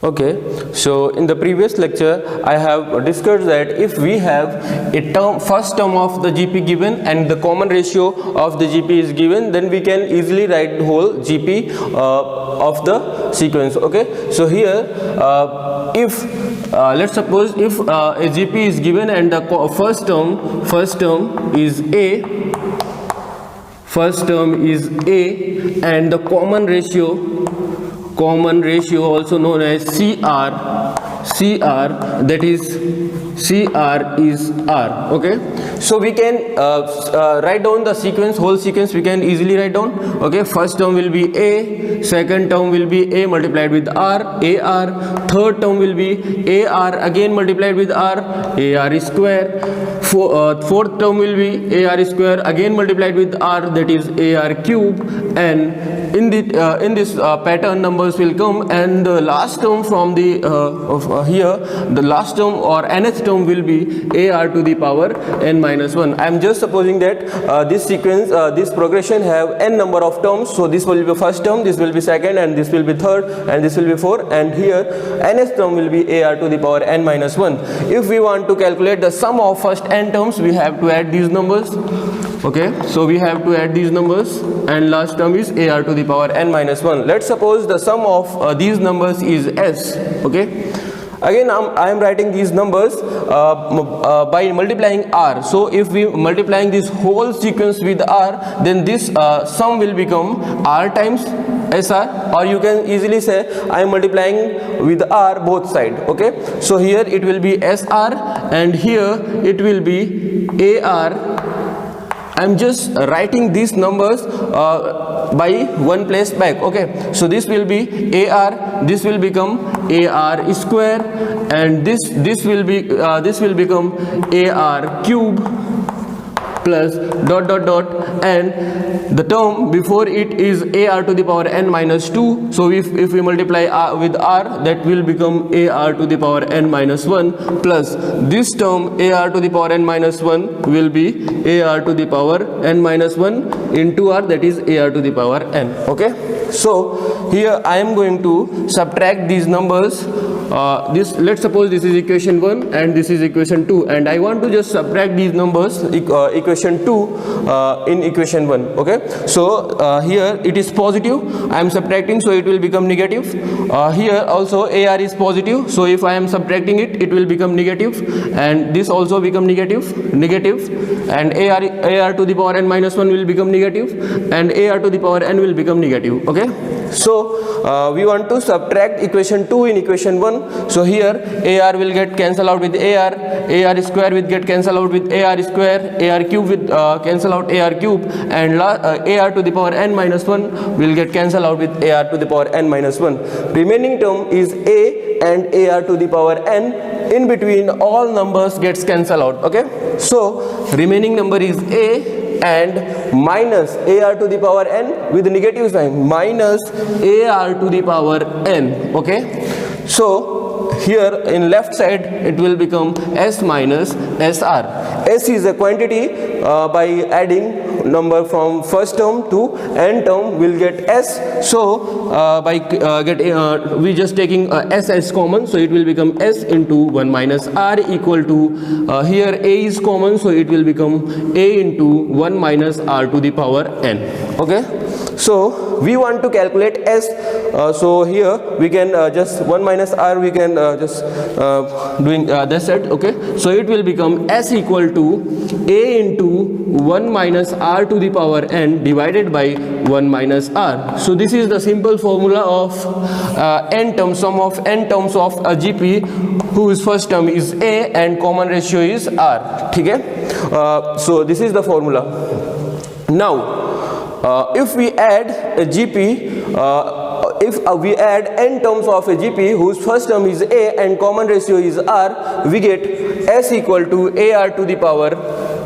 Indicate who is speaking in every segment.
Speaker 1: Okay, so in the previous lecture I have discussed that if we have a term, first term of the GP given and the common ratio of the GP is given, then we can easily write the whole GP of the sequence. Okay, so here if let's suppose if a GP is given and the first term is A, and the common ratio also known as CR, that is CR is R. Okay, so we can write down the sequence, whole sequence we can easily write down. Okay, first term will be A, second term will be A multiplied with R, AR, third term will be AR again multiplied with R, AR square, fourth term will be AR square again multiplied with R, that is AR cube, and in this pattern numbers will come, and the last term from the here the last term or nth term will be AR to the power n minus 1. I am just supposing that this sequence, this progression have n number of terms, so this will be the first term, this will be second, and this will be third, and this will be fourth, and here nth term will be AR to the power n minus 1. If we want to calculate the sum of first n terms, we have to add these numbers. Okay, so we have to add these numbers, and last term is AR to the power n minus 1. Let's suppose the sum of these numbers is S. Okay, again I am writing these numbers by multiplying R. So if we multiplying this whole sequence with R, then this sum will become R times SR, or you can easily say I am multiplying with R both side. Okay, so here it will be SR and here it will be AR. I am just writing these numbers by one place back. Okay, so this will be AR, this will become AR square, and this will become AR cube plus dot dot dot, and the term before it is AR to the power n minus 2. So if we multiply with R, that will become AR to the power n minus 1, plus this term AR to the power n minus 1 will be AR to the power n minus 1 into R, that is AR to the power n. Okay, so here I am going to subtract these numbers. Let's suppose this is equation 1 and this is equation 2, and I want to just subtract these numbers, equation 2 in equation 1. Okay, so here it is positive, I am subtracting, so it will become negative. Here also AR is positive, so if I am subtracting it, it will become negative, and this also become negative, and AR to the power n minus 1 will become negative, and AR to the power n will become negative. Okay, so we want to subtract equation 2 in equation 1. So here AR will get cancelled out with AR square will get cancelled out with AR square, AR cube will cancel out AR cube, and AR to the power n minus 1 will get cancelled out with AR to the power n minus 1. Remaining term is A and AR to the power n. In between all numbers gets cancelled out. Okay, so remaining number is A and minus AR to the power n with the negative sign, minus AR to the power n. Okay, so here in left side it will become S minus SR. S is a quantity, by adding number from first term to n term will get S. So we just taking S as common, so it will become S into 1 minus R equal to, here A is common, so it will become A into 1 minus R to the power n. Okay, so we want to calculate S, so here we can just 1 minus R we can just doing this side. Okay, so it will become S equal to A into 1 minus R to the power n divided by 1 minus R. So this is the simple formula of n terms, sum of n terms of a GP whose first term is A and common ratio is R. Okay, so this is the formula. Now if we add a GP, if we add n terms of a GP whose first term is A and common ratio is R, we get S equal to AR to the power,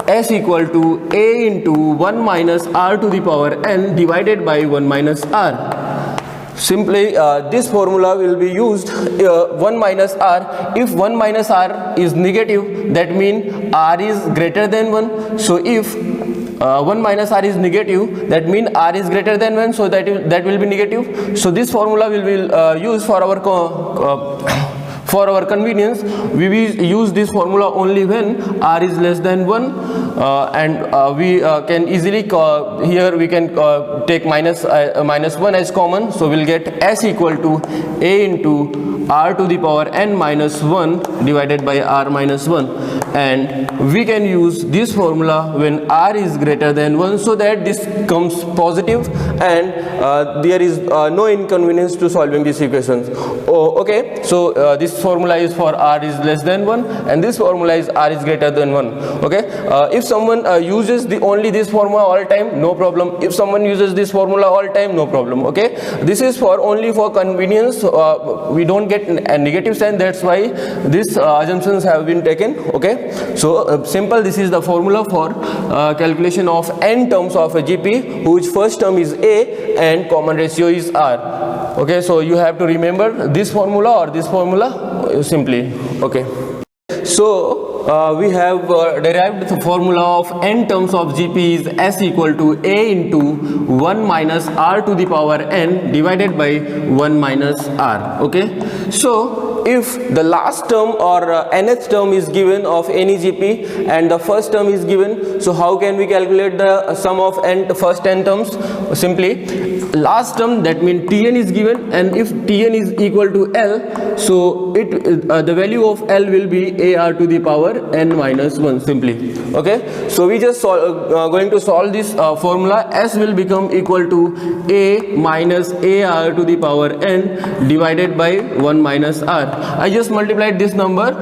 Speaker 1: S equal to A into 1 minus R to the power n divided by 1 minus R. Simply this formula will be used, 1 minus R. If 1 minus R is negative, that means R is greater than 1. So if 1 minus r is negative, that means r is greater than 1, so that will be negative. So this formula will be used for our convenience. We will use this formula only when r is less than 1, and we can easily here we can take minus 1 as common, so we'll get s equal to a into r to the power n minus 1 divided by r minus 1, and we can use this formula when r is greater than 1, so that this comes positive and there is no inconvenience to solving these equations. Okay, so this formula is for r is less than 1, and this formula is r is greater than 1. Okay, if someone uses only this formula all time, no problem. If someone uses this formula all time, no problem. Okay, this is only for convenience. We don't get a negative sign, that's why these assumptions have been taken. Okay, so simple, this is the formula for calculation of n terms of a GP, whose first term is a and common ratio is r. Okay, so you have to remember this formula or this formula simply. Okay, so we have derived the formula of n terms of GP is s equal to a into 1 minus r to the power n divided by 1 minus r. Okay, so if the last term or nth term is given of any GP and the first term is given, so how can we calculate the sum of first n terms? Simply last term, that means Tn is given, and if Tn is equal to L, so the value of L will be AR to the power n minus 1 simply. Okay, so we just going to solve this formula. S will become equal to A minus AR to the power n divided by 1 minus R. I just multiplied this number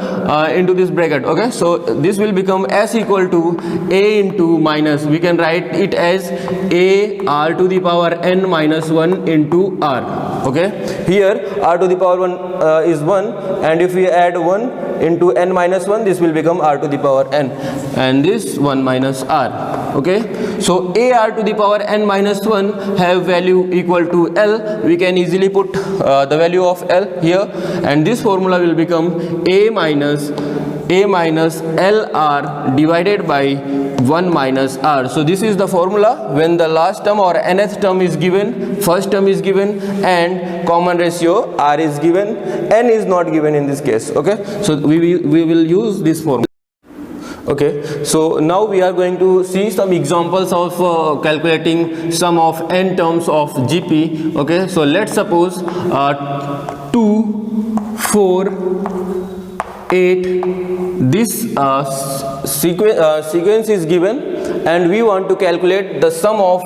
Speaker 1: into this bracket. Okay, so this will become S equal to A into minus, we can write it as A R to the power n minus 1 into R. Okay, here R to the power 1 is 1, and if we add 1 into n minus 1, this will become R to the power n, and this 1 minus R. Okay, so AR to the power n minus 1 have value equal to L. We can easily put the value of L here, and this formula will become A minus LR divided by 1 minus R. So this is the formula when the last term or nth term is given, first term is given, and common ratio R is given, n is not given in this case. Okay, so we will use this formula. Okay, so now we are going to see some examples of calculating sum of n terms of GP. Okay, so let's suppose 2, 4, 8, this sequence is given, and we want to calculate the sum of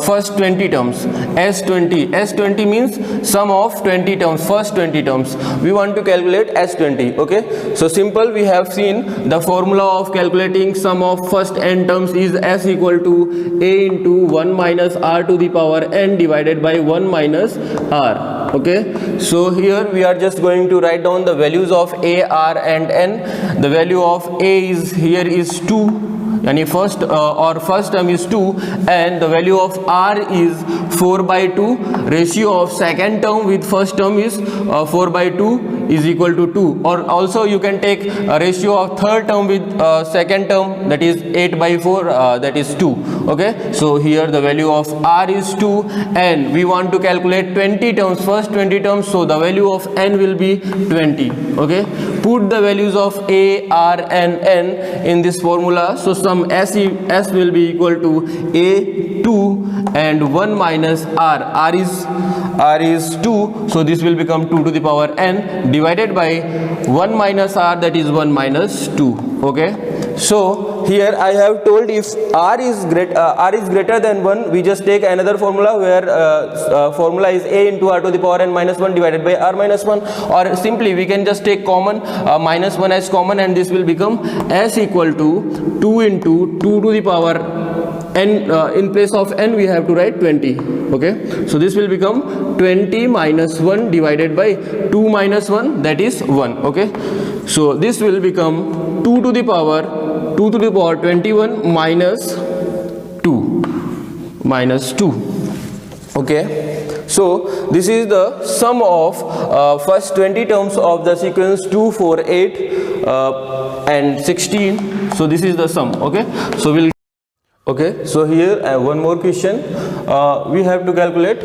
Speaker 1: first 20 terms. S20 means sum of 20 terms, first 20 terms. We want to calculate S20. Okay, so simple, we have seen the formula of calculating sum of first n terms is S equal to A into 1 minus R to the power n divided by 1 minus R. Okay, so here we are just going to write down the values of A, R and n. The value of A is here is 2, and first term is 2, and the value of R is 4 by 2. Ratio of second term with first term is 4 by 2 is equal to 2, or also you can take a ratio of third term with second term, that is 8 by 4, that is 2. Okay, so here the value of R is 2, and we want to calculate 20 terms, first 20 terms, so the value of n will be 20. Okay, put the values of A, R and n in this formula, so sum S will be equal to A 2 and 1 minus R is 2, so this will become 2 to the power n divided by 1 minus R, that is 1 minus 2. Okay, so here I have told if R is greater than 1, we just take another formula where formula is A into R to the power n minus 1 divided by R minus 1, or simply we can just take common minus 1 as common, and this will become S equal to 2 into 2 to the power n. In place of n we have to write 20. Okay, so this will become 20 minus 1 divided by 2 minus 1, that is 1. Okay, so this will become 2 to the power 21 minus 2. Okay, so this is the sum of first 20 terms of the sequence 2, 4, 8 and 16. So this is the sum. Okay, so we'll Okay, so here one more question. We have to calculate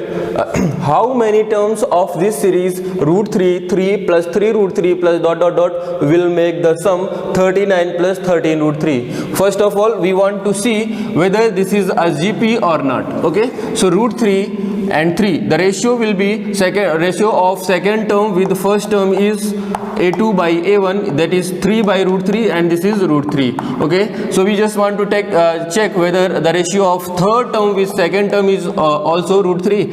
Speaker 1: how many terms of this series root 3, 3 plus 3 root 3 plus dot dot dot will make the sum 39 plus 13 root 3. First of all, we want to see whether this is a GP or not. Okay, so root 3 and 3, the ratio will be ratio of second term with the first term is a2 by a1, that is 3 by root 3, and this is root 3. Okay, so we just want to check whether the ratio of third term with second term is also root 3.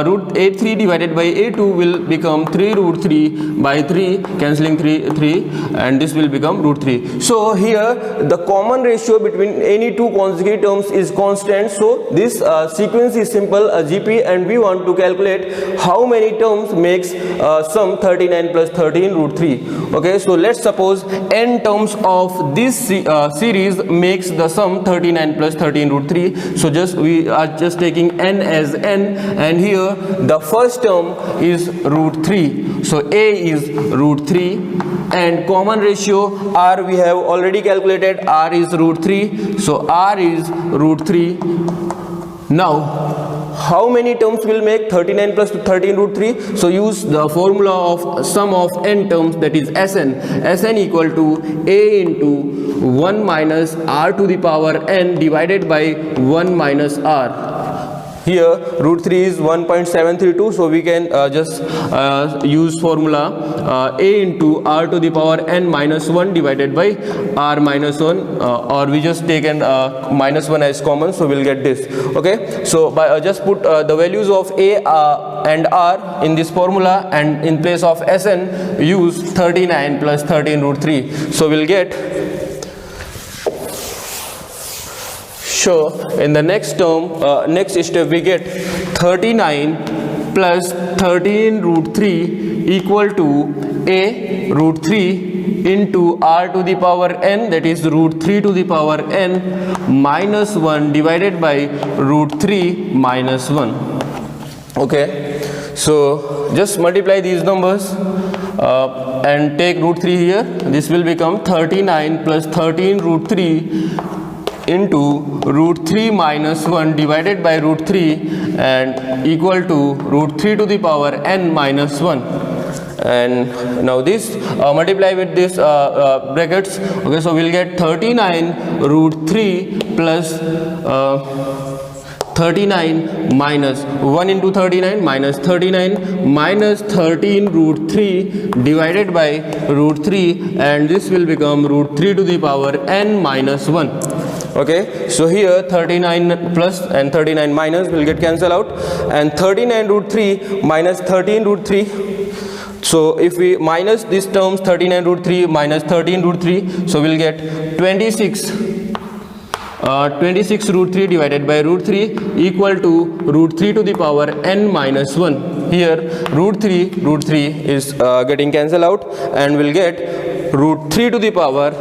Speaker 1: Root a3 divided by a2 will become 3 root 3 by 3, cancelling 3, and this will become root 3. So here the common ratio between any two consecutive terms is constant, so this sequence is simple, a GP, and we want to calculate how many terms makes sum 39 plus 13 root 3. Okay, so let's suppose n terms of this series makes the sum 39 plus 13 root 3. So we are just taking n as n, and here the first term is root 3, so a is root 3, and common ratio r we have already calculated, r is root 3, so r is root 3. Now how many terms will make 39 plus 13 root 3? So use the formula of sum of n terms, that is Sn equal to a into 1 minus r to the power n divided by 1 minus r. Here root 3 is 1.732, so we can just use formula a into r to the power n minus 1 divided by r minus 1, or we just take an minus 1 as common, so we'll get this. Okay, so by just put the values of a and r in this formula, and in place of Sn use 39 plus 13 root 3, so we'll get. So in the next term, next step, we get 39 plus 13 root 3 equal to a root 3 into r to the power n, that is root 3 to the power n minus 1 divided by root 3 minus 1. Okay, so just multiply these numbers and take root 3 here. This will become 39 plus 13 root 3 into root 3 minus 1 divided by root 3 and equal to root 3 to the power n minus 1. And now this multiply with this brackets. Okay, so we'll get 39 root 3 plus 39 minus 1 into 39 minus 39 minus 13 root 3 divided by root 3, and this will become root 3 to the power n minus 1. Okay, so here 39 plus and 39 minus will get cancelled out, and 39 root 3 minus 13 root 3. So if we minus these terms, 39 root 3 minus 13 root 3, so we'll get 26 root 3 divided by root 3 equal to root 3 to the power n minus 1. Here root 3 is getting cancelled out, and we'll get root 3 to the power.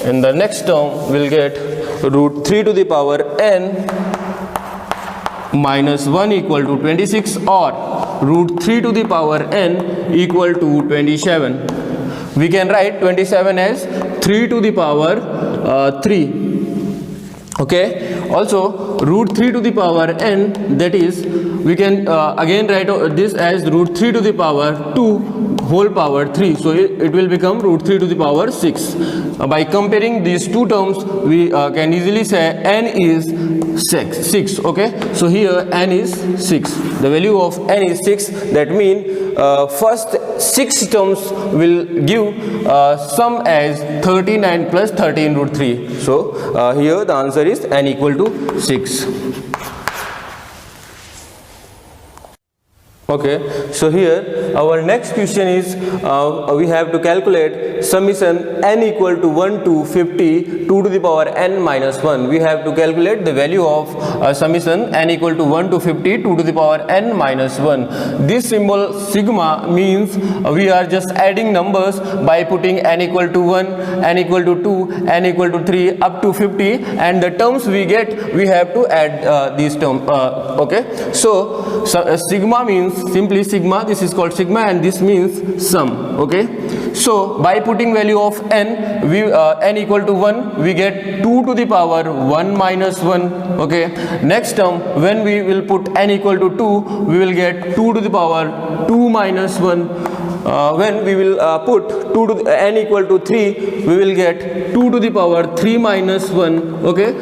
Speaker 1: In the next term, we'll get root 3 to the power n minus 1 equal to 26, or root 3 to the power n equal to 27. We can write 27 as 3 to the power 3. Okay, also root 3 to the power n, that is, we can again write this as root 3 to the power 2 whole power 3, so it will become root 3 to the power 6. By comparing these two terms, we can easily say n is 6. Okay, so here n is 6, the value of n is 6. That means first 6 terms will give sum as 39 plus 13 root 3. So here the answer is n equal to 6. Okay, so here our next question is we have to calculate summation n equal to 1 to 50 2 to the power n minus 1. We have to calculate the value of summation n equal to 1 to 50 2 to the power n minus 1. This symbol sigma means we are just adding numbers by putting n equal to 1, n equal to 2, n equal to 3 up to 50, and the terms we get, we have to add these terms. Okay, so sigma means simply sigma, this is called sigma, and this means sum. Okay, So by putting value of n, we n equal to 1, we get 2 to the power 1 minus 1. Okay, next term, when we will put n equal to 2, we will get 2 to the power 2 minus 1. When we will put 2 to the, n equal to 3, we will get 2 to the power 3 minus 1. Okay,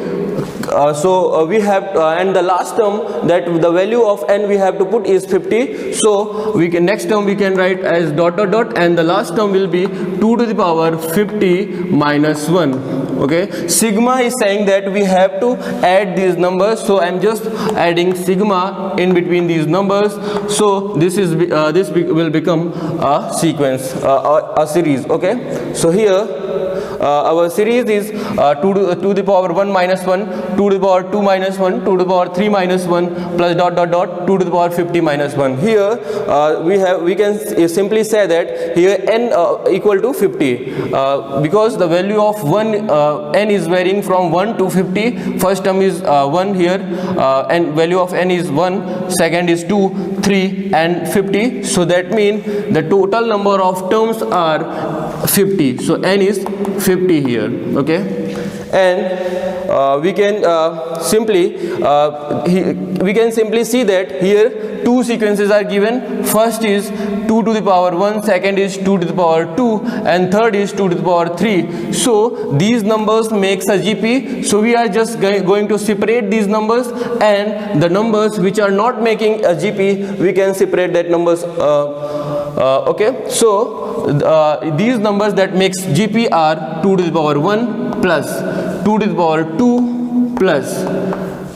Speaker 1: so we have and the last term, that the value of n we have to put is 50. So we can, next term we can write as dot dot dot, and the last term will be 2 to the power 50 minus 1. Okay, sigma is saying that we have to add these numbers, so I am just adding sigma in between these numbers. So this is will become a sequence, a series. Okay, so here our series is 2 to the power 1 minus 1, 2 to the power 2 minus 1, 2 to the power 3 minus 1, plus dot dot dot 2 to the power 50 minus 1. Here we can simply say that here n equal to 50 because the value of n is varying from 1 to 50. First term is 1 here, and value of n is 1, second is 2, 3 and 50. So that means the total number of terms are 50. So n is 50 here. Okay, and we can simply see that here two sequences are given. First is 2 to the power 1, second is 2 to the power 2, and third is 2 to the power 3. So these numbers makes a GP. So we are just going to separate these numbers, and the numbers which are not making a GP, we can separate that numbers. Okay, so these numbers that makes GP are 2 to the power 1 plus 2 to the power 2 plus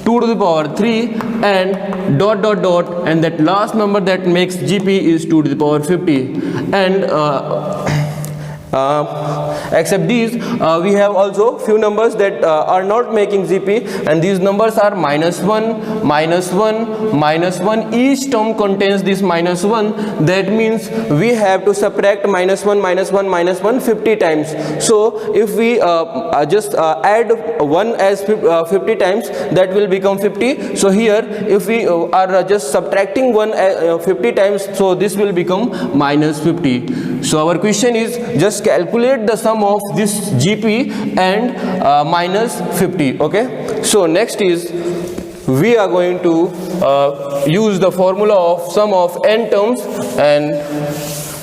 Speaker 1: 2 to the power 3 and dot dot dot, and that last number that makes GP is 2 to the power 50. And except these, we have also few numbers that are not making GP, and these numbers are minus 1, minus 1, minus 1. Each term contains this minus 1. That means we have to subtract minus 1, minus 1, minus 1 50 times. So if we just add 1 as 50 times, that will become 50. So here if we are just subtracting 1 50 times, so this will become minus 50. So our question is just calculate the sum of this GP and minus 50. Okay, so next is we are going to use the formula of sum of n terms, and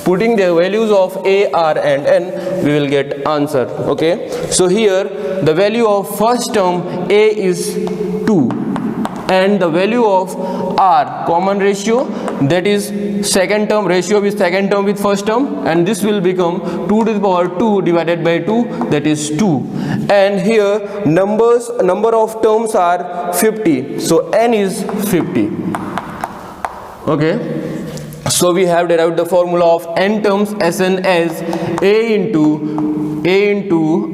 Speaker 1: putting the values of a, r and n, we will get answer. Okay, so here the value of first term a is 2, and the value of r, common ratio, that is second term, ratio with second term with first term, and this will become 2 to the power 2 divided by 2, that is 2. And here number of terms are 50, so n is 50. Okay, so we have derived the formula of n terms Sn as a into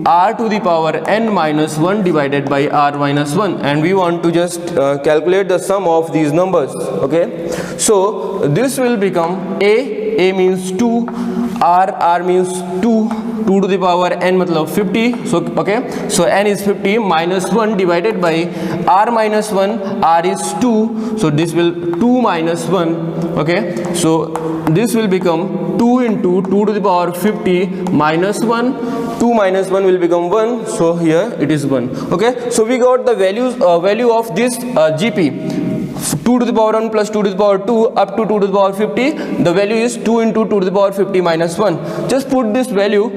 Speaker 1: r to the power n minus 1 divided by r minus 1, and we want to just calculate the sum of these numbers. Okay, so this will become a means 2, r means 2 to the power n matlab 50. So okay, so n is 50 minus 1 divided by r minus 1, r is 2, so this will 2 minus 1. Okay, so this will become 2 into 2 to the power 50 minus 1. 2 minus 1 will become 1, so here it is 1. Okay, so we got the value of this GP. 2 to the power 1 plus 2 to the power 2 up to 2 to the power 50, the value is 2 into 2 to the power 50 minus 1. Just put this value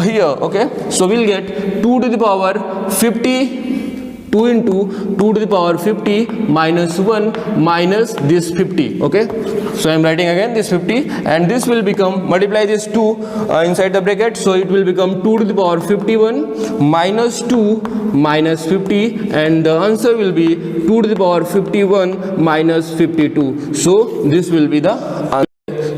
Speaker 1: here. Okay, so we'll get 2 to the power 50, 2 into 2 to the power 50 minus 1 minus this 50. Okay, so I am writing again this 50, and this will become, multiply this 2 inside the bracket, so it will become 2 to the power 51 minus 2 minus 50, and the answer will be 2 to the power 51 minus 52. So this will be the answer.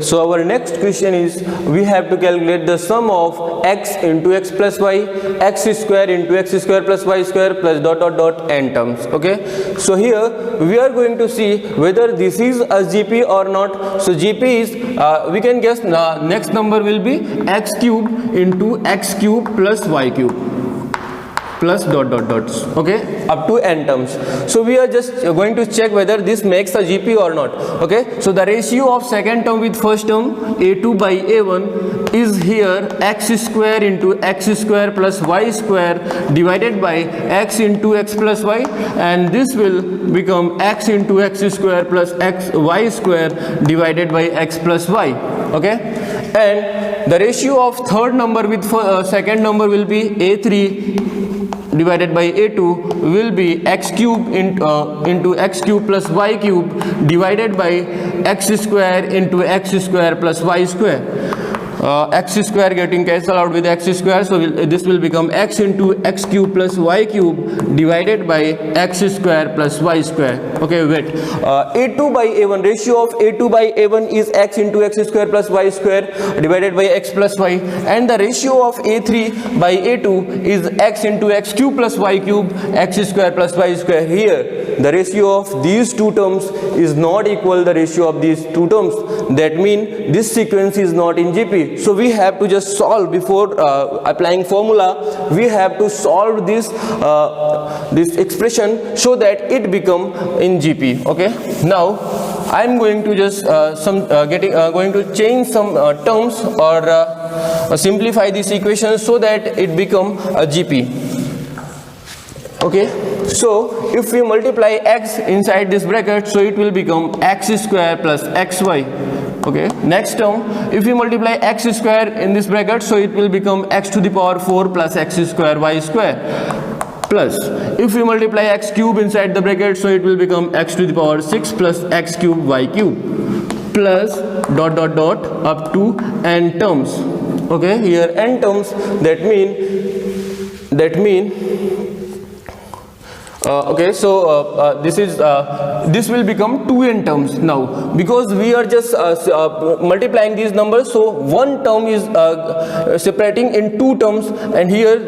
Speaker 1: So our next question is, we have to calculate the sum of x into x plus y, x square into x square plus y square plus dot dot dot n terms. Okay, so here we are going to see whether this is a GP or not. So GP is, we can guess next number will be x cube into x cube plus y cube plus dot dot dots. Okay, up to n terms. So we are just going to check whether this makes a GP or not. Okay, so the ratio of second term with first term, a2 by a1, is here x square into x square plus y square divided by x into x plus y, and this will become x into x square plus x y square divided by x plus y. Okay, and the ratio of third number with second number will be a3 divided by a2 will be x cube into x cube plus y cube divided by x square into x square plus y square. X square getting cancelled out with x square, so this will become x into x cube plus y cube divided by x square plus y square. Okay, wait, a2 by a1, ratio of a2 by a1 is x into x square plus y square divided by x plus y, and the ratio of a3 by a2 is x into x cube plus y cube x square plus y square. Here the ratio of these two terms is not equal the ratio of these two terms, that means this sequence is not in GP. So we have to just solve before applying formula. We have to solve this this expression so that it become in GP. Okay, now I am going to just going to change some terms or simplify this equation so that it become a GP. Okay, so if we multiply x inside this bracket, so it will become x square plus xy. Okay, next term, if we multiply x square in this bracket, so it will become x to the power 4 plus x square y square, plus if we multiply x cube inside the bracket, so it will become x to the power 6 plus x cube y cube, plus dot dot dot up to n terms. Okay, here n terms, that mean okay, so this will become 2n terms now, because we are just multiplying these numbers, so one term is separating in two terms, and here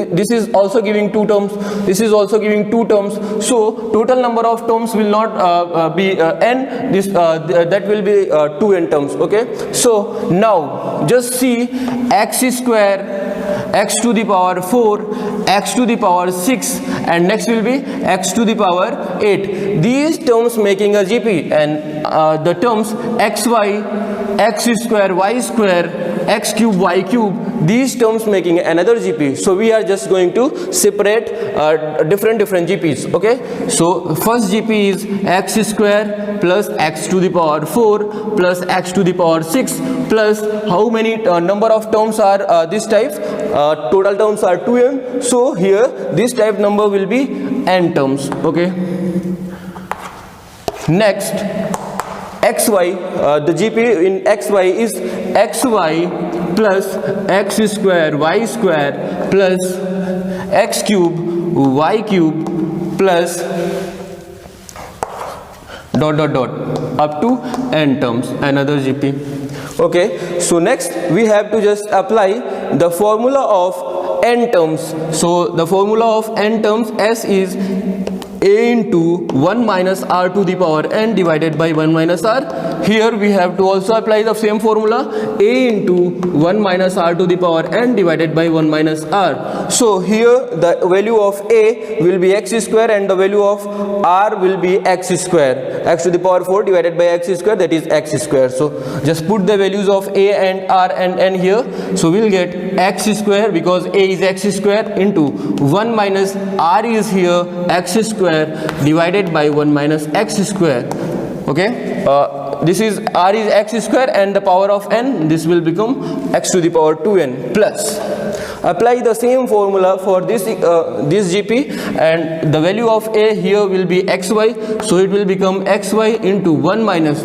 Speaker 1: this is also giving two terms, this is also giving two terms, so total number of terms will not be n, this that will be 2n terms. Okay, so now just see x square, x to the power 4, x to the power 6, and next will be x to the power 8. These terms making a GP, and the terms xy, x square, y square, x cube, y cube, these terms making another GP. So we are just going to separate different GPs. Okay, so first GP is x square plus x to the power 4 plus x to the power 6 plus how many number of terms are this type? Total terms are 2n, so here this type number will be n terms. Okay, next xy, the GP in xy is xy plus x square y square plus x cube y cube plus dot dot dot up to n terms, another GP. Okay, so next we have to just apply the formula of n terms. So the formula of n terms, S is a into 1 minus r to the power n divided by 1 minus r. Here we have to also apply the same formula, a into 1 minus r to the power n divided by 1 minus r. So here the value of a will be x square and the value of r will be x square, x to the power 4 divided by x square, that is x square. So just put the values of a and r and n here, so we will get x square, because a is x square, into 1 minus r is here x square divided by 1 minus x square. Okay, this is r is x square and the power of n, this will become x to the power 2n, plus apply the same formula for this GP, and the value of a here will be xy, so it will become xy into 1 minus,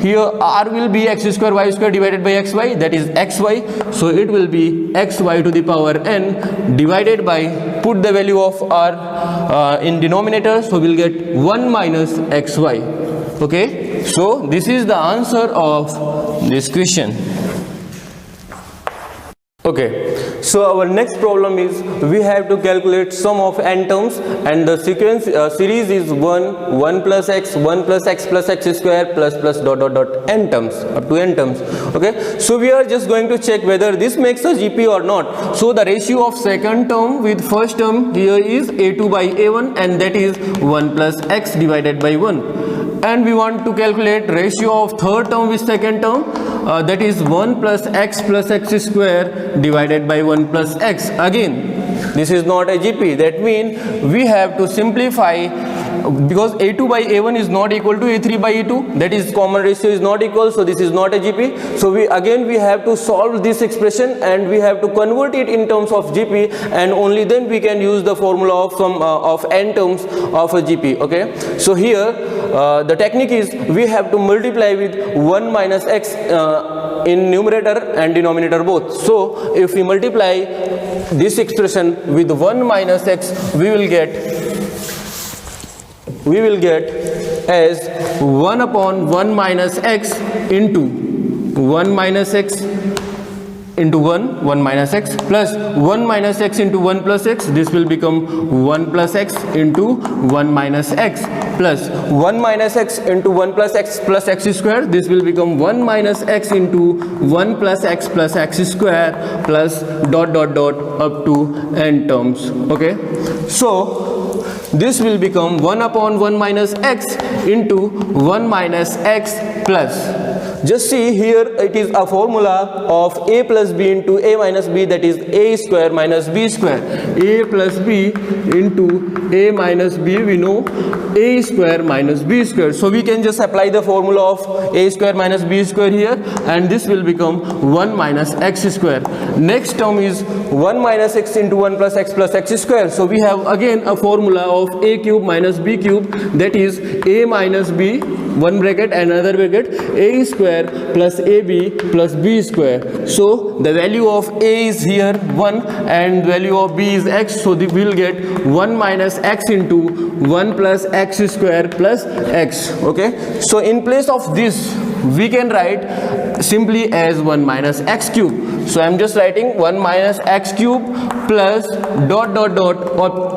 Speaker 1: here r will be x square y square divided by xy, that is xy, so it will be xy to the power n divided by, put the value of r in denominator, so we'll get 1 minus xy. Okay, so this is the answer of this question. Okay, so our next problem is we have to calculate sum of n terms, and the sequence series is 1 plus x plus x square plus dot dot dot n terms up to n terms. Okay, so we are just going to check whether this makes a GP or not. So the ratio of second term with first term here is a2 by a1, and that is 1 plus x divided by 1. and we want to calculate ratio of third term with second term, that is 1 plus x square divided by 1 plus x. Again, this is not a GP. That means we have to simplify, because a2 by a1 is not equal to a3 by a2, that is common ratio is not equal, so this is not a GP. So we have to solve this expression and we have to convert it in terms of GP, and only then we can use the formula of n terms of a GP. Okay, so here the technique is we have to multiply with 1 minus x in numerator and denominator both. So if we multiply this expression with 1 minus x, we will get as 1 upon 1 minus x into 1 minus x into 1 minus x plus 1 minus x into 1 plus x. This will become 1 plus x into 1 minus x plus 1 minus x into 1 plus x square. This will become 1 minus x into 1 plus x square plus dot dot dot up to n terms. Okay, so this will become 1 upon 1 minus x into 1 minus x plus, just see here it is a formula of a plus b into a minus b, that is a square minus b square. A plus b into a minus b, we know a square minus b square. So we can just apply the formula of a square minus b square here, and this will become 1 minus x square. Next term is 1 minus x into 1 plus x square. So we have again a formula of a cube minus b cube, that is a minus b, one bracket and another bracket, a square plus ab plus b square. So the value of a is here 1 and value of b is x, so we will get 1 minus x into 1 plus x square plus x. Okay, so in place of this we can write simply as 1 minus x cube. So I am just writing 1 minus x cube plus dot dot dot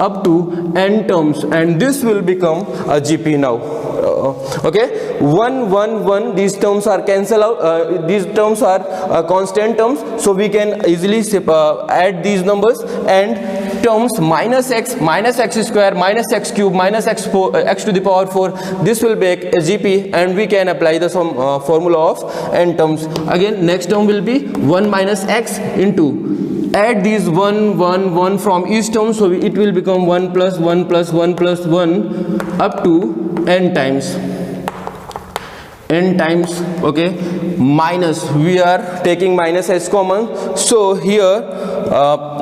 Speaker 1: up to n terms, and this will become a GP now. Okay, 1 1 1, these terms are cancel out, these terms are constant terms, so we can easily add these numbers, and terms minus x square minus x cube minus x to the power 4, this will make a GP, and we can apply the formula of n terms. Again, next term will be 1 minus x into, add these 1 1 1 from each term, so it will become 1 plus 1 plus 1 plus 1 up to n times. Okay, minus, we are taking minus as common, so here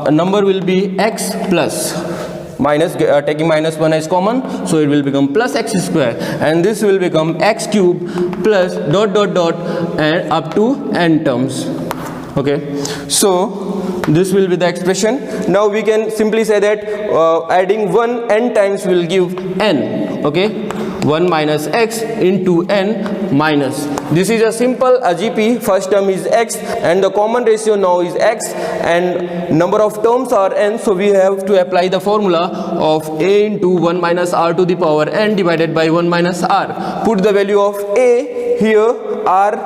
Speaker 1: number will be x plus minus, taking minus 1 as common, so it will become plus x square, and this will become x cube plus dot dot dot and up to n terms. Okay, so this will be the expression. Now we can simply say that adding 1 n times will give n. Okay, 1 minus x into n minus, this is a simple GP. First term is x and the common ratio now is x, and number of terms are n, so we have to apply the formula of a into 1 minus r to the power n divided by 1 minus r. Put the value of a here, r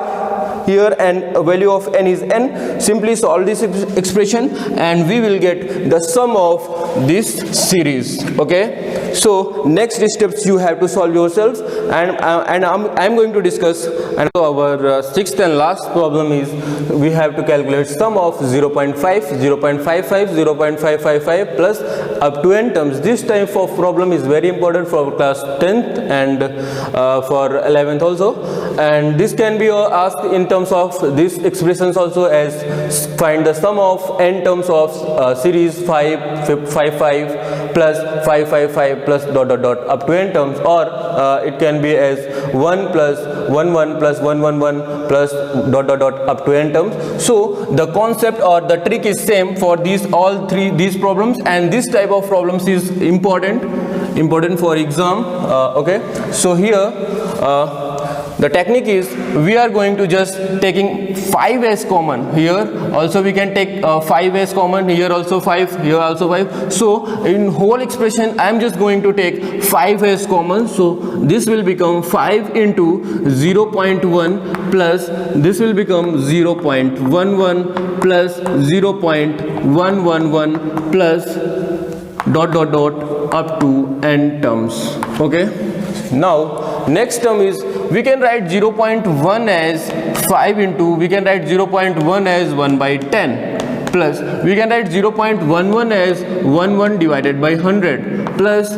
Speaker 1: here, and value of n is n. Simply solve this expression and we will get the sum of this series. Okay, so next steps you have to solve yourselves, and I'm going to discuss. And our sixth and last problem is we have to calculate sum of 0.5, 0.55, 0.555 plus up to n terms. This type of problem is very important for class 10th and for 11th also, and this can be asked in terms of these expressions also, as find the sum of n terms of series 555 plus 555 plus dot dot dot up to n terms, or it can be as 1 plus 11 plus 111 plus dot dot dot up to n terms. So the concept or the trick is same for all these problems, and this type of problems is important for exam. Okay, so here the technique is we are going to just taking 5 as common. Here also we can take 5 as common, here also 5, here also 5. So in whole expression I am just going to take 5 as common. So this will become 5 into 0.1 plus this will become 0.11 plus 0.111 plus dot dot dot up to n terms. Okay, now next term is, we can write 0.1 as 5 into, we can write 0.1 as 1 by 10, plus we can write 0.11 as 11 divided by 100, plus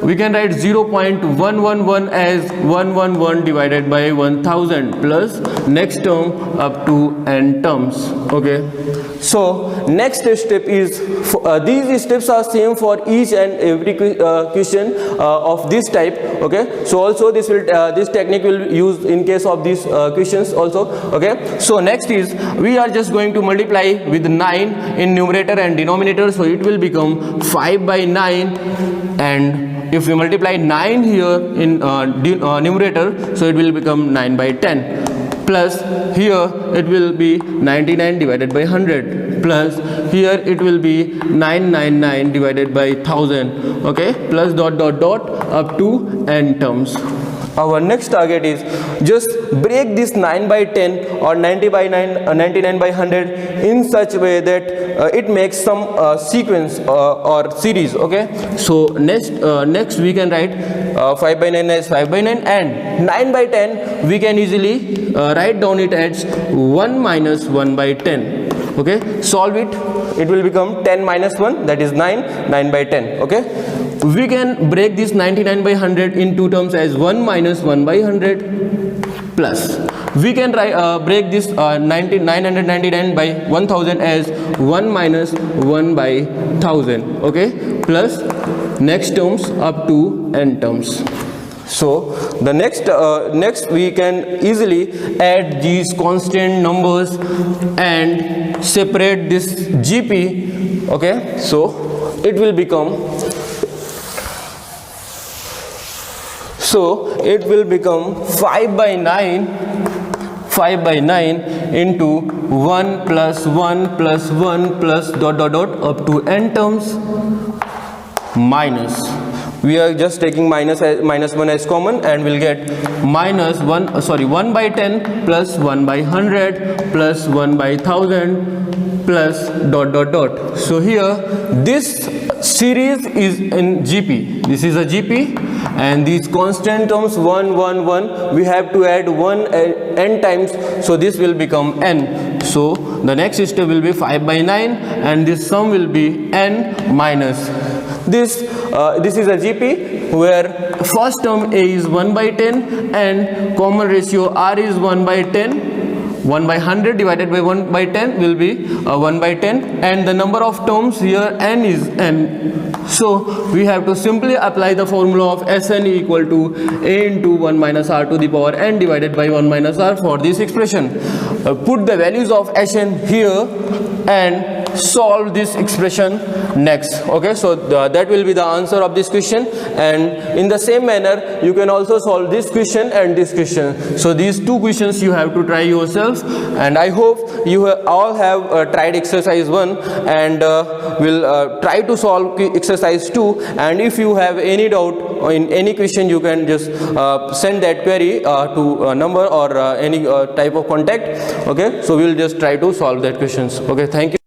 Speaker 1: we can write 0.111 as 111 divided by 1000, plus next term up to n terms. Okay, so next step is, these steps are same for each and every question of this type. Okay, so also this will this technique will be used in case of these questions also. Okay, so next is, we are just going to multiply with 9 in numerator and denominator, so it will become 5 by 9, and if we multiply 9 here in numerator, so it will become 9 by 10, plus here it will be 99 divided by 100, plus here it will be 999 divided by 1000. Okay, plus dot dot dot up to n terms. Our next target is just break this 9 by 10 or 90 by 9, 99 by 100 in such way that it makes some sequence or series. Okay, so next we can write 5 by 9 as 5 by 9, and 9 by 10 we can easily write down it as 1 minus 1 by 10. Okay, solve it, it will become 10 minus 1, that is 9 by 10. Okay, we can break this 99 by 100 in two terms as 1 minus 1 by 100, plus we can break this 999 by 1000 as 1 minus 1 by 1000. Okay, plus next terms up to n terms. So the next we can easily add these constant numbers and separate this GP. Okay, so it will become, so it will become 5 by 9 into 1 plus 1 plus 1 plus dot dot dot up to n terms, minus, we are just taking minus 1 as common, and we'll get minus 1 by 10 plus 1 by 100 plus 1 by 1000 plus dot dot dot. So here this series is in GP, this is a GP, and these constant terms 1 1 1 we have to add 1 n times, so this will become n. So the next step will be 5 by 9, and this sum will be n minus this is a GP where first term A is 1 by 10 and common ratio R is 1 by 10. 1 by 100 divided by 1 by 10 will be 1 by 10, and the number of terms here n is n. So we have to simply apply the formula of Sn equal to A into 1 minus R to the power n divided by 1 minus R for this expression. Put the values of Sn here and solve this expression next. Okay, so that will be the answer of this question, and in the same manner you can also solve this question and this question. So these two questions you have to try yourself, and I hope you all have tried exercise 1 and will try to solve exercise 2, and if you have any doubt in any question you can just send that query to a number or any type of contact. Okay, so we will just try to solve that questions. Okay, thank you.